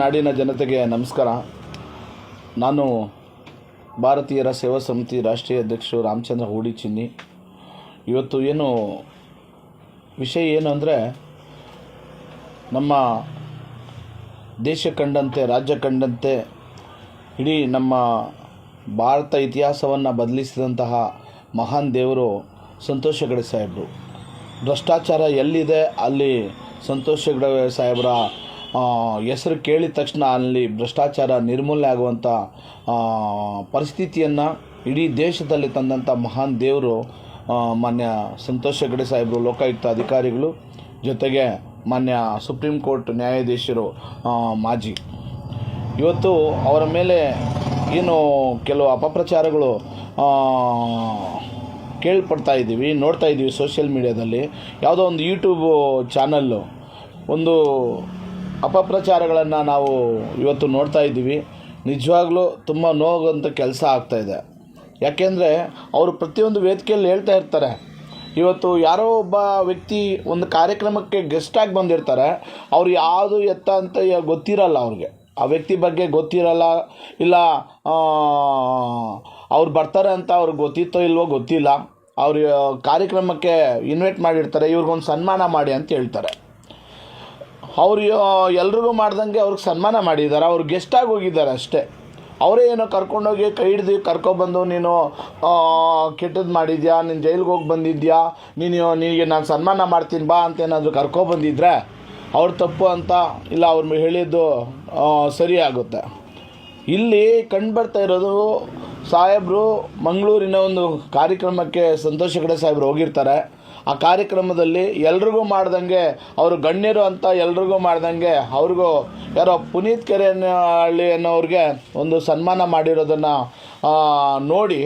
ನಾಡಿನ ಜನತೆಗೆ ನಮಸ್ಕಾರ. ನಾನು ಭಾರತೀಯರ ಸೇವಾ ಸಮಿತಿ ರಾಷ್ಟ್ರೀಯ ಅಧ್ಯಕ್ಷರು ರಾಮಚಂದ್ರ ಹೂಡಿ ಚಿನ್ನಿ. ಇವತ್ತು ವಿಷಯ ಏನು ಅಂದರೆ, ನಮ್ಮ ದೇಶ ಕಂಡಂತೆ ರಾಜ್ಯ ಕಂಡಂತೆ ಇಡೀ ನಮ್ಮ ಭಾರತ ಇತಿಹಾಸವನ್ನು ಬದಲಿಸಿದಂತಹ ಮಹಾನ್ ದೇವರು ಸಂತೋಷ್ ಹೆಗಡೆ ಸಾಹೇಬರು. ಭ್ರಷ್ಟಾಚಾರ ಎಲ್ಲಿದೆ ಅಲ್ಲಿ ಸಂತೋಷ್ ಹೆಗಡೆ ಸಾಹೇಬರ ಹೆಸರು ಕೇಳಿದ ತಕ್ಷಣ ಅಲ್ಲಿ ಭ್ರಷ್ಟಾಚಾರ ನಿರ್ಮೂಲನೆ ಆಗುವಂಥ ಪರಿಸ್ಥಿತಿಯನ್ನು ಇಡೀ ದೇಶದಲ್ಲಿ ತಂದಂಥ ಮಹಾನ್ ದೇವರು ಮಾನ್ಯ ಸಂತೋಷ್ ಹೆಗಡೆ ಸಾಹೇಬರು, ಲೋಕಾಯುಕ್ತ ಅಧಿಕಾರಿಗಳು, ಜೊತೆಗೆ ಮಾನ್ಯ ಸುಪ್ರೀಂ ಕೋರ್ಟ್ ನ್ಯಾಯಾಧೀಶರು ಮಾಜಿ. ಇವತ್ತು ಅವರ ಮೇಲೆ ಕೆಲವು ಅಪಪ್ರಚಾರಗಳು ಕೇಳ್ಪಡ್ತಾ ಇದ್ದೀವಿ, ನೋಡ್ತಾ ಇದ್ದೀವಿ ಸೋಷಿಯಲ್ ಮೀಡಿಯಾದಲ್ಲಿ. ಯಾವುದೋ ಒಂದು ಯೂಟ್ಯೂಬ್ ಚಾನಲ್ಲು ಒಂದು ಅಪಪ್ರಚಾರಗಳನ್ನು ನಾವು ಇವತ್ತು ನೋಡ್ತಾ ಇದ್ದೀವಿ. ನಿಜವಾಗ್ಲೂ ತುಂಬ ನೋವಾಗುವಂಥ ಕೆಲಸ ಆಗ್ತಾಯಿದೆ. ಯಾಕೆಂದರೆ ಅವರು ಪ್ರತಿಯೊಂದು ವೇದಿಕೆಯಲ್ಲಿ ಹೇಳ್ತಾ ಇರ್ತಾರೆ. ಇವತ್ತು ಯಾರೋ ಒಬ್ಬ ವ್ಯಕ್ತಿ ಒಂದು ಕಾರ್ಯಕ್ರಮಕ್ಕೆ ಗೆಸ್ಟಾಗಿ ಬಂದಿರ್ತಾರೆ. ಅವ್ರು ಯಾವುದು ಎತ್ತ ಅಂತ ಗೊತ್ತಿರಲ್ಲ, ಅವ್ರಿಗೆ ಆ ವ್ಯಕ್ತಿ ಬಗ್ಗೆ ಗೊತ್ತಿರಲ್ಲ, ಇಲ್ಲ ಅವ್ರು ಬರ್ತಾರೆ ಅಂತ ಅವ್ರಿಗೆ ಗೊತ್ತಿತ್ತೋ ಇಲ್ವೋ ಗೊತ್ತಿಲ್ಲ. ಅವ್ರು ಕಾರ್ಯಕ್ರಮಕ್ಕೆ ಇನ್ವೈಟ್ ಮಾಡಿರ್ತಾರೆ, ಇವ್ರಿಗೊಂದು ಸನ್ಮಾನ ಮಾಡಿ ಅಂತ ಹೇಳ್ತಾರೆ. ಅವರು ಎಲ್ರಿಗೂ ಮಾಡ್ದಂಗೆ ಅವ್ರಿಗೆ ಸನ್ಮಾನ ಮಾಡಿದ್ದಾರೆ, ಅವ್ರು ಗೆಸ್ಟಾಗಿ ಹೋಗಿದ್ದಾರೆ ಅಷ್ಟೇ. ಅವರೇ ಏನೋ ಕರ್ಕೊಂಡೋಗಿ ಕೈ ಹಿಡ್ದು ಕರ್ಕೊಬಂದು, ನೀನು ಕೆಟ್ಟದ್ದು ಮಾಡಿದ್ಯಾ, ನೀನು ಜೈಲಿಗೆ ಹೋಗಿ ಬಂದಿದ್ಯಾ, ನಿನಗೆ ನಾನು ಸನ್ಮಾನ ಮಾಡ್ತೀನಿ ಬಾ ಅಂತ ಏನಾದರೂ ಕರ್ಕೊಬಂದಿದ್ರೆ ಅವ್ರು ತಪ್ಪು ಅಂತ ಇಲ್ಲ, ಅವ್ರು ಹೇಳಿದ್ದು ಸರಿ ಆಗುತ್ತೆ. ಇಲ್ಲಿ ಕಂಡುಬರ್ತಾ ಇರೋದು, ಸಾಹೇಬರು ಮಂಗಳೂರಿನ ಒಂದು ಕಾರ್ಯಕ್ರಮಕ್ಕೆ ಸಂತೋಷ್ ಹೆಗಡೆ ಸಾಹೇಬರು ಹೋಗಿರ್ತಾರೆ. ಆ ಕಾರ್ಯಕ್ರಮದಲ್ಲಿ ಎಲ್ರಿಗೂ ಮಾಡ್ದಂಗೆ, ಅವರು ಗಣ್ಯರು ಅಂತ ಎಲ್ರಿಗೂ ಮಾಡ್ದಂಗೆ ಅವ್ರಿಗೂ ಯಾರೋ ಪುನೀತ್ ಕೆರೆಹಳ್ಳಿ ಅನ್ನೋರಿಗೆ ಒಂದು ಸನ್ಮಾನ ಮಾಡಿರೋದನ್ನು ನೋಡಿ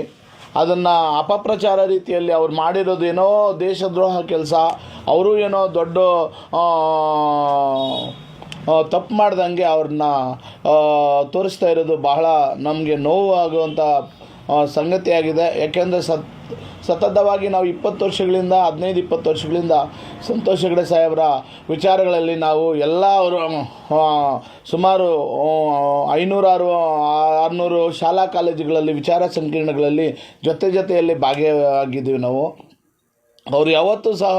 ಅದನ್ನು ಅಪಪ್ರಚಾರ ರೀತಿಯಲ್ಲಿ ಅವ್ರು ಮಾಡಿರೋದು ಏನೋ ದೇಶದ್ರೋಹ ಕೆಲಸ, ಅವರು ಏನೋ ದೊಡ್ಡ ತಪ್ಪು ಮಾಡ್ದಂಗೆ ಅವ್ರನ್ನ ತೋರಿಸ್ತಾ ಇರೋದು ಬಹಳ ನಮಗೆ ನೋವು ಆಗುವಂಥ ಸಂಗತಿಯಾಗಿದೆ. ಯಾಕೆಂದರೆ ಸತತವಾಗಿ ನಾವು 20 ವರ್ಷಗಳಿಂದ 15-20 ವರ್ಷಗಳಿಂದ ಸಂತೋಷ್ ಹೆಗಡೆ ಸಾಹೇಬರ ವಿಚಾರಗಳಲ್ಲಿ ನಾವು ಎಲ್ಲ ಅವರು ಸುಮಾರು 500-600 ಶಾಲಾ ಕಾಲೇಜುಗಳಲ್ಲಿ ವಿಚಾರ ಸಂಕಿರಣಗಳಲ್ಲಿ ಜೊತೆಯಲ್ಲಿ ಭಾಗಿಯಾಗಿದ್ದೀವಿ ನಾವು. ಅವರು ಯಾವತ್ತೂ ಸಹ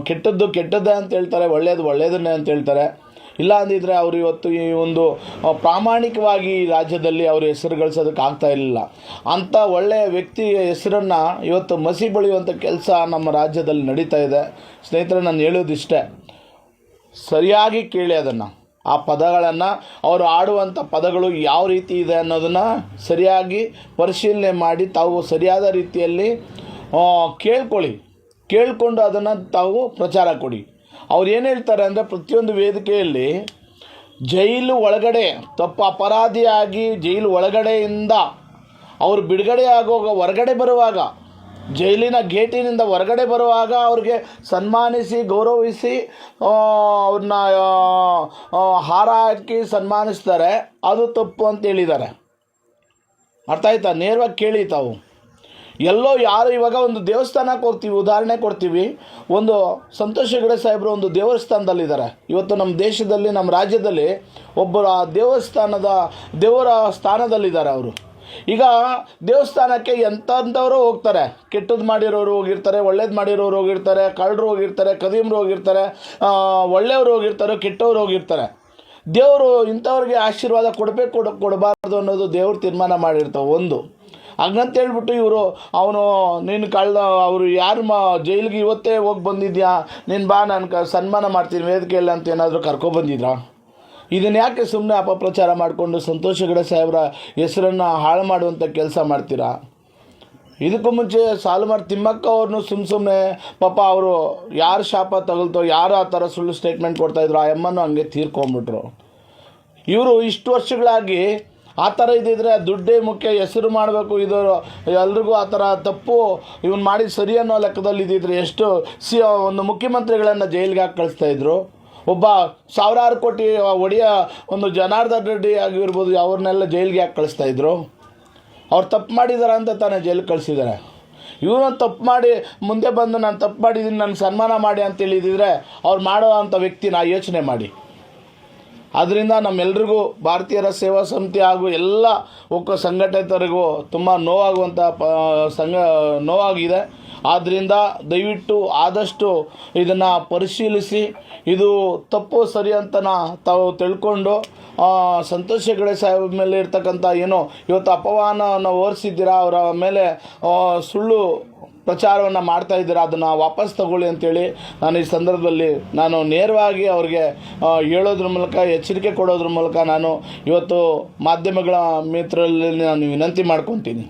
ಕೆಟ್ಟದ್ದೇ ಅಂತ ಹೇಳ್ತಾರೆ, ಒಳ್ಳೆಯದನ್ನೇ ಅಂತ ಹೇಳ್ತಾರೆ. ಇಲ್ಲ ಅಂದಿದ್ರೆ ಅವರು ಇವತ್ತು ಈ ಒಂದು ಪ್ರಾಮಾಣಿಕವಾಗಿ ರಾಜ್ಯದಲ್ಲಿ ಅವರು ಹೆಸರು ಗಳಿಸೋದಕ್ಕೆ ಆಗ್ತಾ ಇರಲಿಲ್ಲ. ಅಂಥ ಒಳ್ಳೆಯ ವ್ಯಕ್ತಿಯ ಹೆಸರನ್ನು ಇವತ್ತು ಮಸಿ ಬಳಿಯುವಂಥ ಕೆಲಸ ನಮ್ಮ ರಾಜ್ಯದಲ್ಲಿ ನಡೀತಾ ಇದೆ. ಸ್ನೇಹಿತರೆ, ನಾನು ಹೇಳೋದಿಷ್ಟೇ, ಸರಿಯಾಗಿ ಕೇಳಿ ಅದನ್ನು, ಆ ಪದಗಳನ್ನು, ಅವರು ಆಡುವಂಥ ಪದಗಳು ಯಾವ ರೀತಿ ಇದೆ ಅನ್ನೋದನ್ನು ಸರಿಯಾಗಿ ಪರಿಶೀಲನೆ ಮಾಡಿ ತಾವು ಸರಿಯಾದ ರೀತಿಯಲ್ಲಿ ಕೇಳಿಕೊಂಡು ಅದನ್ನು ತಾವು ಪ್ರಚಾರ ಕೊಡಿ. ಅವ್ರು ಏನು ಹೇಳ್ತಾರೆ ಅಂದರೆ, ಪ್ರತಿಯೊಂದು ವೇದಿಕೆಯಲ್ಲಿ ಜೈಲು ಒಳಗಡೆ ಅಪರಾಧಿಯಾಗಿ ಜೈಲು ಒಳಗಡೆಯಿಂದ ಅವರು ಬಿಡುಗಡೆ ಹೊರಗಡೆ ಬರುವಾಗ, ಜೈಲಿನ ಗೇಟಿನಿಂದ ಹೊರಗಡೆ ಬರುವಾಗ ಅವ್ರಿಗೆ ಸನ್ಮಾನಿಸಿ ಗೌರವಿಸಿ ಅವ್ರನ್ನ ಹಾರ ಹಾಕಿ ಸನ್ಮಾನಿಸ್ತಾರೆ. ಅದು ತಪ್ಪು ಅಂತ ಹೇಳಿದ್ದಾರೆ. ಅರ್ಥ ಆಯ್ತಾ? ನೇರವಾಗಿ ಕೇಳಿ ತಾವು. ಯಾರು ಇವಾಗ ಒಂದು ದೇವಸ್ಥಾನಕ್ಕೆ ಹೋಗ್ತೀವಿ, ಉದಾಹರಣೆ ಕೊಡ್ತೀವಿ, ಒಂದು ಸಂತೋಷ್ ಹೆಗಡೆ ಸಾಹೇಬರು ಒಂದು ದೇವಸ್ಥಾನದಲ್ಲಿದ್ದಾರೆ. ಇವತ್ತು ನಮ್ಮ ದೇಶದಲ್ಲಿ, ನಮ್ಮ ರಾಜ್ಯದಲ್ಲಿ ಒಬ್ಬರು ಆ ದೇವರ ಸ್ಥಾನದಲ್ಲಿದ್ದಾರೆ ಅವರು. ಈಗ ದೇವಸ್ಥಾನಕ್ಕೆ ಎಂಥವರು ಹೋಗ್ತಾರೆ, ಕೆಟ್ಟದ್ದು ಮಾಡಿರೋರು ಹೋಗಿರ್ತಾರೆ, ಒಳ್ಳೇದು ಮಾಡಿರೋರು ಹೋಗಿರ್ತಾರೆ, ಕಳ್ಳರು ಹೋಗಿರ್ತಾರೆ, ಕದೀಮರು ಹೋಗಿರ್ತಾರೆ, ಒಳ್ಳೆಯವರು ಹೋಗಿರ್ತಾರೆ, ಕೆಟ್ಟವರು ಹೋಗಿರ್ತಾರೆ. ದೇವರು ಇಂಥವ್ರಿಗೆ ಆಶೀರ್ವಾದ ಕೊಡಬಾರ್ದು ಅನ್ನೋದು ದೇವ್ರು ತೀರ್ಮಾನ ಮಾಡಿರ್ತಾವೆ. ಒಂದು ಹಂಗಂತ ಹೇಳ್ಬಿಟ್ಟು ನೀನು ಅವರು ಯಾರು ಜೈಲಿಗೆ ಇವತ್ತೇ ಹೋಗಿ ಬಂದಿದ್ಯಾ, ನೀನು ಬಾ ನಾನು ಸನ್ಮಾನ ಮಾಡ್ತೀನಿ ವೇದಿಕೆಯಲ್ಲಿ ಅಂತ ಏನಾದರೂ ಕರ್ಕೊಬಂದಿದ್ರಾ? ಇದನ್ನು ಯಾಕೆ ಸುಮ್ಮನೆ ಅಪಪ್ರಚಾರ ಮಾಡಿಕೊಂಡು ಸಂತೋಷ್ ಹೆಗಡೆ ಸಾಹೇಬರ ಹೆಸರನ್ನು ಹಾಳು ಮಾಡುವಂಥ ಕೆಲಸ ಮಾಡ್ತೀರಾ? ಇದಕ್ಕೂ ಮುಂಚೆ ಸಾಲುಮರ ತಿಮ್ಮಕ್ಕ ಅವ್ರನ್ನೂ ಸುಮ್ಮನೆ ಪಾಪ ಅವರು ಯಾರು ಶಾಪ ತಗಲ್ತೋ, ಯಾರು ಆ ಥರ ಸುಳ್ಳು ಸ್ಟೇಟ್ಮೆಂಟ್ ಕೊಡ್ತಾಯಿದ್ರು, ಆ ಎಮ್ಮನ್ನು ಹಂಗೆ ತೀರ್ಕೊಂಬಿಟ್ರು. ಇವರು ಇಷ್ಟು ವರ್ಷಗಳಾಗಿ ಆ ಥರ ಇದ್ದಿದ್ರೆ ದುಡ್ಡೇ ಮುಖ್ಯ, ಹೆಸರು ಮಾಡಬೇಕು, ಇದು ಎಲ್ರಿಗೂ ಆ ಥರ ತಪ್ಪು ಇವನು ಮಾಡಿದ ಸರಿ ಅನ್ನೋ ಲೆಕ್ಕದಲ್ಲಿ ಇದ್ದಿದ್ರೆ ಎಷ್ಟು ಒಂದು ಮುಖ್ಯಮಂತ್ರಿಗಳನ್ನು ಜೈಲಿಗೆ ಹಾಕಿ ಕಳಿಸ್ತಾಯಿದ್ರು. ಒಬ್ಬ ಸಾವಿರಾರು ಕೋಟಿ ಒಡೆಯ ಒಂದು ಜನಾರ್ದನ್ ರೆಡ್ಡಿ ಆಗಿರ್ಬೋದು, ಅವ್ರನ್ನೆಲ್ಲ ಜೈಲಿಗೆ ಹಾಕಿ ಕಳಿಸ್ತಾಯಿದ್ರು. ಅವ್ರು ತಪ್ಪು ಮಾಡಿದ್ದಾರೆ ಅಂತ ತಾನೇ ಜೈಲಿಗೆ ಕಳಿಸಿದ್ದಾರೆ. ಇವನು ತಪ್ಪು ಮಾಡಿ ಮುಂದೆ ಬಂದು ನಾನು ತಪ್ಪು ಮಾಡಿದ್ದೀನಿ, ನನ್ನ ಸನ್ಮಾನ ಮಾಡಿ ಅಂತೇಳಿದಿದ್ರೆ ಅವ್ರು ಮಾಡೋ ಅಂಥ ವ್ಯಕ್ತಿನ ಯೋಚನೆ ಮಾಡಿ. ಆದ್ದರಿಂದ ನಮ್ಮೆಲ್ರಿಗೂ ಭಾರತೀಯರ ಸೇವಾ ಸಮಿತಿ ಹಾಗೂ ಎಲ್ಲ ಒಕ್ಕ ಸಂಘಟಿತರಿಗೂ ತುಂಬ ನೋವಾಗಿದೆ. ಆದ್ದರಿಂದ ದಯವಿಟ್ಟು ಆದಷ್ಟು ಇದನ್ನು ಪರಿಶೀಲಿಸಿ ಇದು ತಪ್ಪು ಸರಿ ಅಂತ ತಾವು ತಿಳ್ಕೊಂಡು ಸಂತೋಷ್ ಹೆಗಡೆ ಸಾಹೇಬ್ ಮೇಲೆ ಇರ್ತಕ್ಕಂಥ ಏನೋ ಇವತ್ತು ಅಪಮಾನವನ್ನು ಹೊರಿಸಿದ್ದೀರಾ, ಅವರ ಮೇಲೆ ಸುಳ್ಳು ಪ್ರಚಾರವನ್ನು ಮಾಡ್ತಾ ಇದ್ದೀರಾ, ಅದನ್ನು ವಾಪಸ್ ತಗೊಳ್ಳಿ ಅಂತೇಳಿ ನಾನು ಈ ಸಂದರ್ಭದಲ್ಲಿ ನಾನು ನೇರವಾಗಿ ಅವ್ರಿಗೆ ಹೇಳೋದ್ರ ಮೂಲಕ, ಎಚ್ಚರಿಕೆ ಕೊಡೋದ್ರ ಮೂಲಕ ನಾನು ಇವತ್ತು ಮಾಧ್ಯಮಗಳ ಮಿತ್ರರಲ್ಲಿ ನಾನು ವಿನಂತಿ ಮಾಡ್ಕೊತೀನಿ.